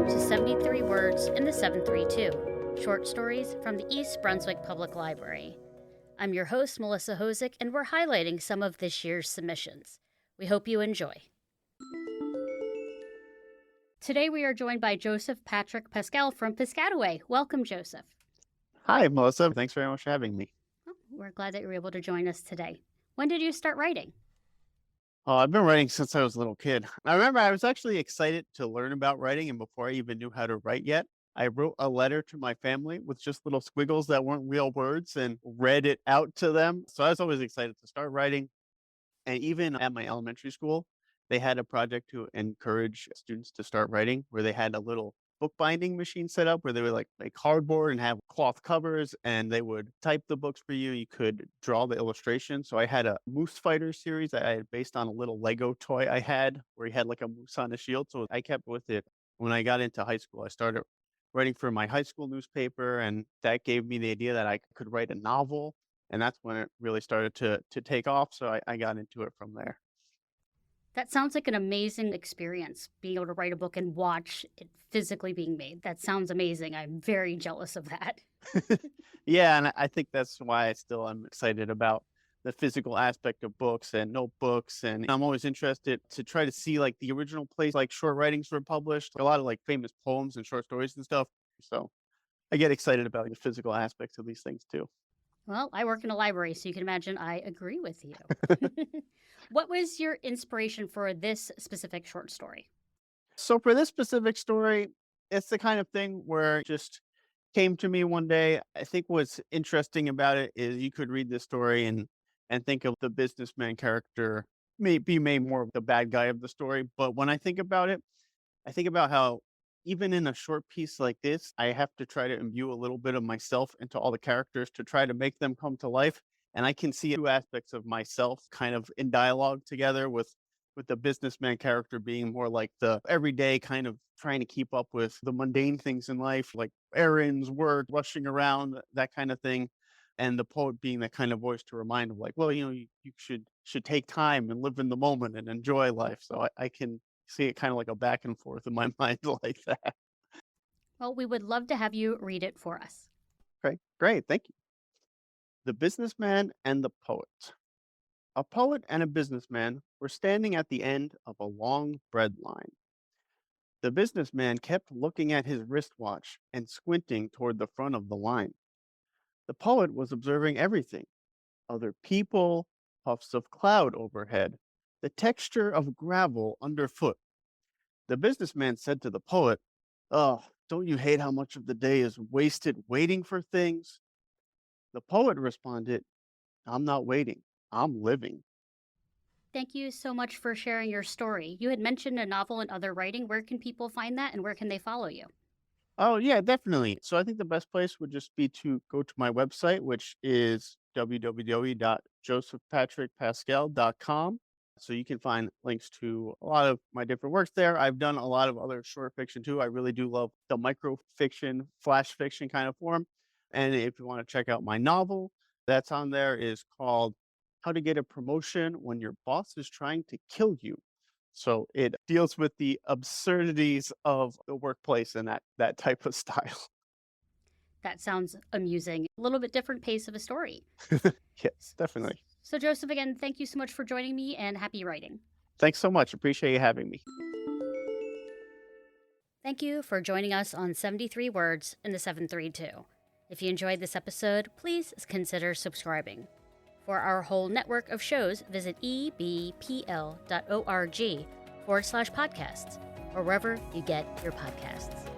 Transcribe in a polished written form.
to 73 Words in the 732, short stories from the East Brunswick Public Library. I'm your host, Melissa Hosick, and we're highlighting some of this year's submissions. We hope you enjoy. Today we are joined by Joseph Patrick Pascale from Piscataway. Welcome, Joseph. Hi, Melissa. Thanks very much for having me. Oh, we're glad that you were able to join us today. When did you start writing? Oh, I've been writing since I was a little kid. I remember I was actually excited to learn about writing, and before I even knew how to write yet, I wrote a letter to my family with just little squiggles that weren't real words and read it out to them. So I was always excited to start writing. And even at my elementary school, they had a project to encourage students to start writing where they had a little bookbinding machine set up where they would like make cardboard and have cloth covers and they would type the books for you. You could draw the illustration. So I had a Moose Fighter series that I had based on a little Lego toy I had where he had like a moose on a shield. So I kept with it. When I got into high school, I started writing for my high school newspaper, and that gave me the idea that I could write a novel. And that's when it really started to take off. So I got into it from there. That sounds like an amazing experience, being able to write a book and watch it physically being made. That sounds amazing. I'm very jealous of that. Yeah, and I think that's why I still am excited about the physical aspect of books and notebooks. And I'm always interested to try to see like the original place, like short writings were published, a lot of like famous poems and short stories and stuff. So I get excited about the physical aspects of these things too. Well, I work in a library, so you can imagine I agree with you. What was your inspiration for this specific short story? So for this specific story, it's the kind of thing where it just came to me one day. I think what's interesting about it is you could read this story and think of the businessman character may be made more of the bad guy of the story. But when I think about it, I think about how even in a short piece like this, I have to try to imbue a little bit of myself into all the characters to try to make them come to life. And I can see two aspects of myself kind of in dialogue together with the businessman character being more like the everyday kind of trying to keep up with the mundane things in life, like errands, work, rushing around, that kind of thing. And the poet being that kind of voice to remind him, like, well, you should take time and live in the moment and enjoy life. So I can see it kind of like a back and forth in my mind like that. Well, we would love to have you read it for us. Okay, great. Thank you. The Businessman and the Poet. A poet and a businessman were standing at the end of a long bread line. The businessman kept looking at his wristwatch and squinting toward the front of the line. The poet was observing everything: other people, puffs of cloud overhead, the texture of gravel underfoot. The businessman said to the poet, "Oh, don't you hate how much of the day is wasted waiting for things?" The poet responded, "I'm not waiting, I'm living." Thank you so much for sharing your story. You had mentioned a novel and other writing. Where can people find that and where can they follow you? Oh, yeah, definitely. So I think the best place would just be to go to my website, which is www.josephpatrickpascale.com. So you can find links to a lot of my different works there. I've done a lot of other short fiction too. I really do love the micro fiction, flash fiction kind of form. And if you want to check out my novel, that's on there is called How to Get a Promotion When Your Boss is Trying to Kill You. So it deals with the absurdities of the workplace and that type of style. That sounds amusing. A little bit different pace of a story. Yes, definitely. So, Joseph, again, thank you so much for joining me and happy writing. Thanks so much. Appreciate you having me. Thank you for joining us on 73 Words in the 732. If you enjoyed this episode, please consider subscribing. For our whole network of shows, visit ebpl.org/podcasts or wherever you get your podcasts.